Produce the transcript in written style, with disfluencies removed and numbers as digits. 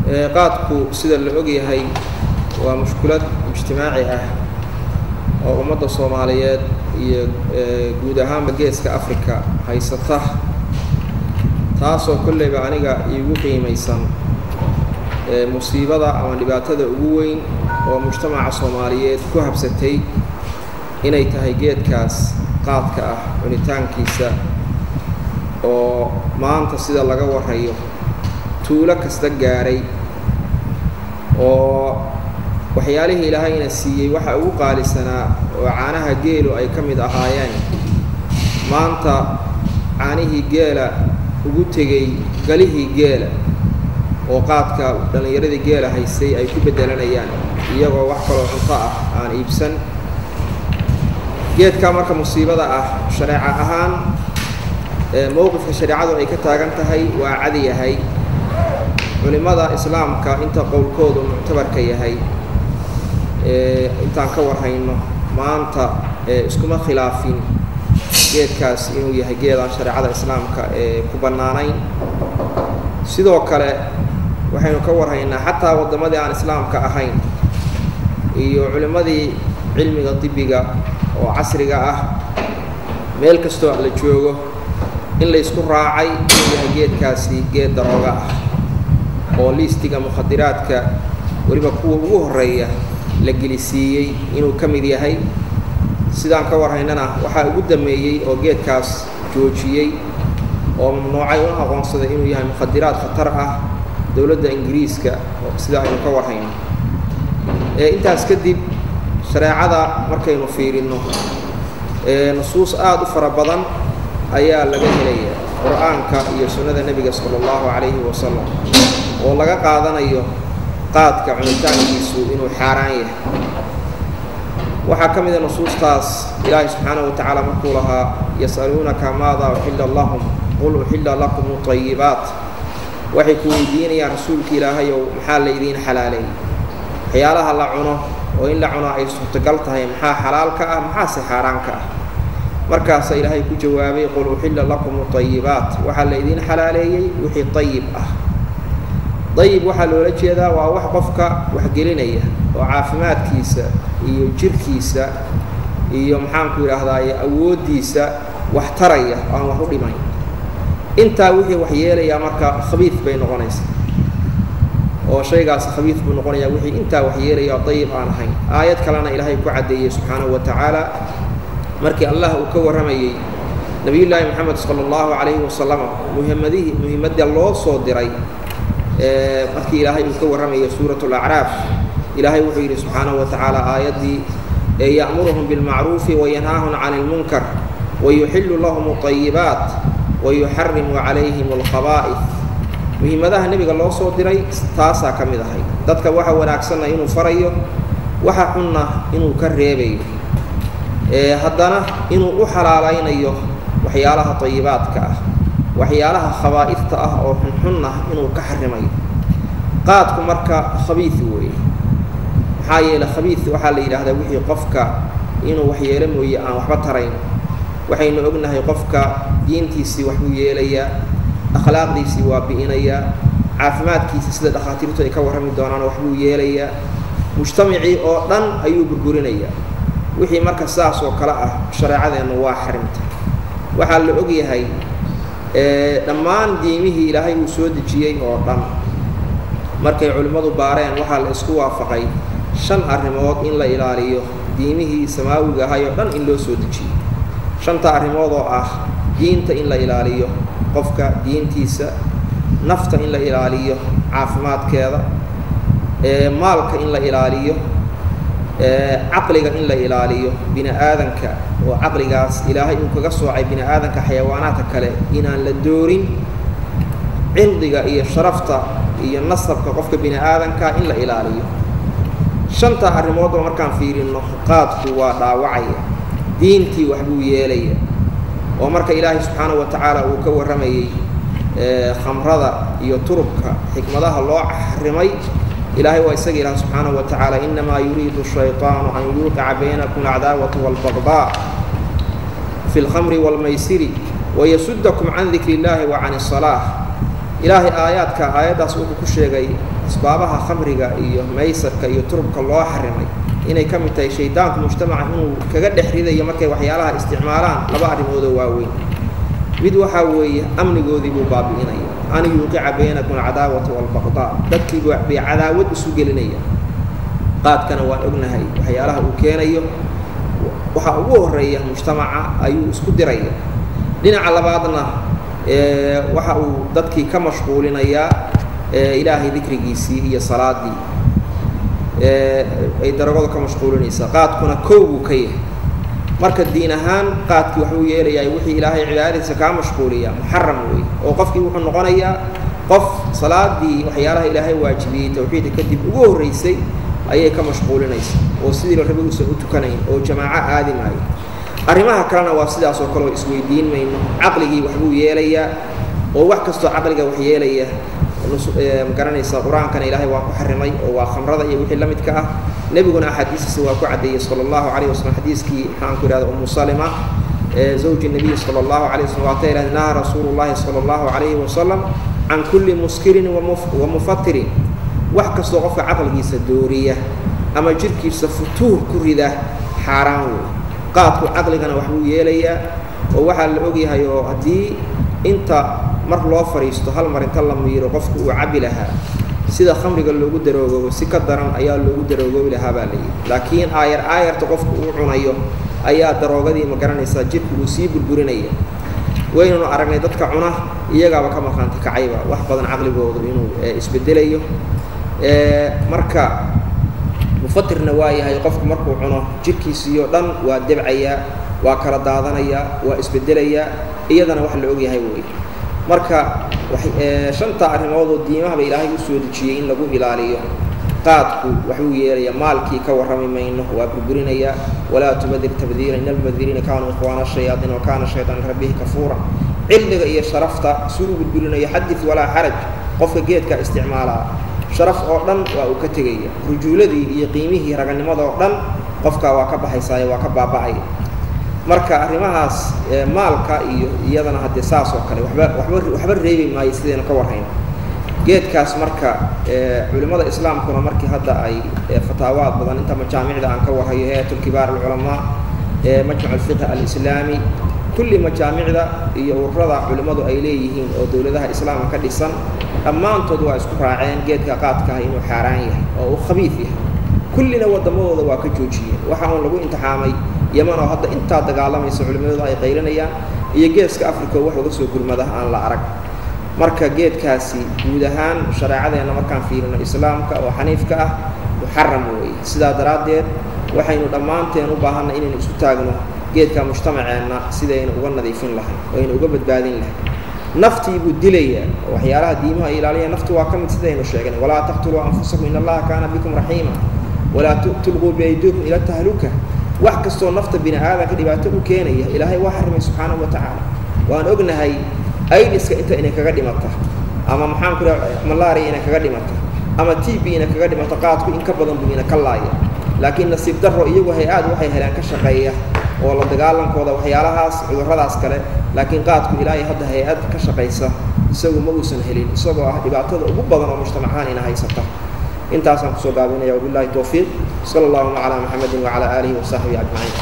qaadku sida la og yahay waa mushkilad ijtimaaci ah oo ummadda Soomaaliyeed iyo guud ahaan geeska Afrika haysata taasoo kullayba aniga iigu qiimaysan musiibada ama dhibaatada ugu weyn oo mujtamaca Soomaaliyeed ku habsatay inay tahay geedkaas qaadka ah cunitaankiisa oo maanta sida laga warayo tuulo kasta gaaray oo waxyaalihii Ilaahayna siiyay waxa ugu qaalisanaa oo caanaha geelu ay ka mid ahaayeen maanta caanihii geela ugu tegay galihii geela oo qaadka dhalinyaradii geela haysay ay ku bedelanayaan iyagoo wax kale oo cunto ah aan iibsan geedka marka musiibada ah shariica ahaan mowqifka shariicadu ay ka taagan tahay waa cadi yahay culimada islaamka inta qowlkoodu muctabarka yahay intaan ka warhayno maanta iskuma khilaafin geedkaas inuu yahay geedaan shariicada islaamka ku banaanayn sidoo kale waxaynu ka warhaynaa xataa wadamadii aan islaamka ahayn iyo culimadii cilmiga tibbiga oo casriga ah meel kastoo la joogo in la isku raacay inuu yahay geedkaasi geed darooga ah oo liistiga mukhadiraadka waliba kuwa ugu horeeya la gelisiiyey inuu ka mid yahay sidaan ka warhaynana waxa ugu dameeyay oo geedkaas joojiyay oo mamnuucay oo aqoonsaday inuu yahay mukhadiraad khatar ah dawladda Ingiriiska sida aynu ka warhayno intaas kadib shariicada markaynu fiirino nusuus aad u fara badan ayaa laga helaya quraanka iyo sunnada nabiga sallallahu alayhi wa sallam oo laga qaadanayo qaadka cunitaankiisu inuu xaraan yahay waxa kamid ah nusuustaas Ilaahay subhanahu wa ta'ala markuu lahaa yasalunaka maada uhilla lahum qul uhilla lakum tayyibat waxay ku weydiinayaan rasuulka Ilaahay oo maxaa la idin xalaalay waxyaalaha la cuno oo in la cuno ay suurtagal tahay maxaa xalaalka ah maxaa si xaraanka ah markaas Ilaahay ku jawaabay qul uhilla lakum tayyibat waxa la idin xalaaleeyay wixii tayyib ah tayyib waxa loola jeedaa waa wax qofka wax gelinaya oo caafimaadkiisa iyo jirkiisa iyo maxaan ku yiraahdaa awoodiisa wax taraya aan wax u dhimayn inta wixii wax yeelaya marka khabiith bay noqonaysaa oo shaygaas khabiith buu noqonayaa wixii inta wax yeelaya tayyib aan ahayn aayad kalena Ilaahay ku cadeeyay subhanahu wa ta'ala markii Allah uu ka waramayay nabiyullaahi Muhammad sallallahu alayhi wa sallam muhiimadda loo soo diray markii Ilaahay uu ka waramayay suuratul a'raaf Ilaahay wuxuu yiri subhanahu wa ta'ala aayadii ya'muruhum bil ma'ruf wa yanhaahum 'anil munkar wa yuhillu lahum at-tayyibat wa yuharrimu 'alayhim al-khaba'ith muhiimadaha nabiga loo soo diray taasa kamid ahay dadka waxa wanaagsan inuu farayo waxa xunna inuu ka reebayo haddana inuu u xalaalaynayo waxyaalaha tayyibaadka ah waxyaalaha khabaa'ithta ah oo xunna inuu ka xarimayo qaadku marka khabiith weey maxaa yeelay khabiith waxa la yiraahdaa wixii qofka inuu wax yeelo mooyee aan waxba tarayn waxaynu ognahay qofka diintiisii wax uu yeelaya akhlaaqdiisii waa biinaya caafimaadkiisa sida dhaqaatiirtu ay ka warrami doonaan wax uu yeelaya mujtamacii oo dhan ayuu burburinaya wixii marka saas oo kala ah shariicadeena waa xarimta waxa la og yahay dhammaan diimihii Ilaahay uu soo dejiyay oo dhan markay culimadu baareen waxa la isku waafaqay 5 arrimood in la ilaaliyo diimihii samaawiga ahay oo dhan in loo soo dejiyo 5 arrimood oo ah diinta in la ilaaliyo qofka diintiisa nafta in la ilaaliyo caafimaadkeeda maalka in la ilaaliyo aqliga in la ilaaliyo bini aadanka oo aqligaas Ilaahay uu kaga soocay bini aadanka xayawaanaadka kale inaan la doorin cildiga iyo sharafta iyo nasabka qofka bini aadanka in la ilaaliyo 5 arrimood oo markaan fiirino qaadku waa dhaawacaya diintii wax buu yeelaya oo marka Ilaahay subhanahu wa ta'ala uu ka waramayay khamrada iyo turubka xikmadaha loo xarimay إلهي وإسقي الله سبحانه وتعالى إنما يريد الشيطان أن يوقع بينكم العداوة والبغضاء في الخمر والميسر ويسدكم عن ذكر الله وعن الصلاة إلهي آياتك آيات أسوق كشيء أسبابها خمرجة إيوه ميسرك إيوه تربك الله حرمي إنه كم تي شيطان مجتمع إنه كجد حريدة يمكن وحيالها استعمالان لبعض الموضوع واوين بدو حوي أمن جودي بباب إني أنا يوقع بينكم العداوة والبغضاء تذكي بعداوة سوق لنية قاد كان وأجنها وحيالها وكان أيوه وحوه الرئي مجتمع أيوه سكود رئي لنا على بعضنا وحو تذكي كمشغولين يا إلهي ذكر جيسي هي صلاة دي أي درجات كمشغولين قاد كنا كوب كيه مركز الدين هان قاد كي وحوي إلى يوحي إلهي عبادة سكام مشغولية محرم وي وقف كي وحن نقنيا قف صلاة دي وحيالها إلهي واجبي توحيد كتب وجوه الرئيسي أيه كمشغولين وسيد الربيع سبوت كنين أو جماعة عادي معي أرماها كرنا واسد أسوق كلو إسوي دين من عقله وحوي إلى ووحكست عقله وحي إلى مقرني القرآن كان إلهي وحرمي وخمرض يوحي لمتك نبينا حديث سواء عدي صلى الله عليه وسلم حديث كي حانكر هذا أم سلمة زوج النبي صلى الله عليه وسلم وقال نهى رسول الله صلى الله عليه وسلم عن كل مسكر ومفتر وحكست غف عقله سدورية أما جرك سفتور كرده حرام قاطع عقلك أنا وحوي إلي ووحل أوجيها يو هدي أنت مر لو فريستو هل مر انت لما يرو قفك وعبي لها sida khamriga loogu daroogo si ka daran ayaa loogu daroogo ilaha baalay laakiin aayar qofku uu cunayo ayaa daroogadii ma garanaysa jidku uu sii burburinaya waynu aragnay dadka cuna iyagaaba ka maqaanta kacayba wax badan aqligoodu inuu isbedelayo marka mufatirna waa yahay qofku markuu cuno jidkiisiyo dhan waa dibcaya waa kala daadanaya waa isbedelaya iyadana wax la og yahay way marka shanta arrimood oo diimaha ilaahay u soo dejiyay in lagu ilaaliyo qaadku wuxuu yeelaya maalkii ka warramay mayno waa burburinaya wala tubadir tabdiira inal mubadirina kaanu ikhwana shayatin wa kana shaytan rabbih kafura cilmiga iyo sharafta suu burburinaya hadith wala haraj qofka geedka isticmaala sharaf oo dhan waa uu ka tagaya rujuuladii iyo qiimihii raganimada oo dhan qofka waa ka baxaysaa waa ka baaba'ay marka arrimahaas maalka iyo iyadana hadda saas oo kale waxba reebi maayo sideen ka warhayn geedkaas marka culimada islaamkuna markii hadda ay fataawaad badan inta majaamicda aan ka warhayo hay'atul kibaar ulama majma' al-fiqh al-islami kulli majaamicda iyo ururada culimadu ay leeyihiin oo dawladaha islaamka ka dhisan dhammaantood waa isku raaceen geedka qaadka inuu xaraan yahay oo uu khabiif yahay kullina wadamadooda waa ka joojiyeen waxa uu lagu imtixaamay يمن هذا أنت دجالة من سعود المدة أي قيلنا يا يجلس كأفريقيا واحد وقصو كل مدة عن العرق مركز جيد كاسي ودهان شريعة أنا مركان فينا الإسلام كوحنيف كه محرم وي سدا درادير وحين ضمان تينو بهنا إن نستاجنه جيد كمجتمعنا سدا وقلنا ذيفين له وين وجبت بعدين له نفتي بدلية وحيالها ديمها إلى عليها نفط واكم سدا نشجعنا ولا تقتلوا أنفسكم إن الله كان بكم رحيما ولا تلقوا بأيديكم إلى التهلكة وحكستو نفط بنا هذا كدباتو كينيا إلهي وحرم سبحانه وتعالى وأنا أقولنا هاي أي نسك أنت إنك قدمتها أما محام كلا ملاري إنك قدمتها أما تيبي إنك قدمتها قاطك إنك بدن بينا كلاية لكن نصيب درو إيوه هيئات وحي هلان كشقية والله دقالن كودا وحي على هاس عذرها كله لكن قاطك إلهي هذا هيئات كشقيسة يسوي موسن هلين يسوي دباتو وبدن ومجتمعان إنها هي سطح انت أصلا قصوا قابلنا يا وبالله التوفيق صلى الله على محمد وعلى آله وصحبه أجمعين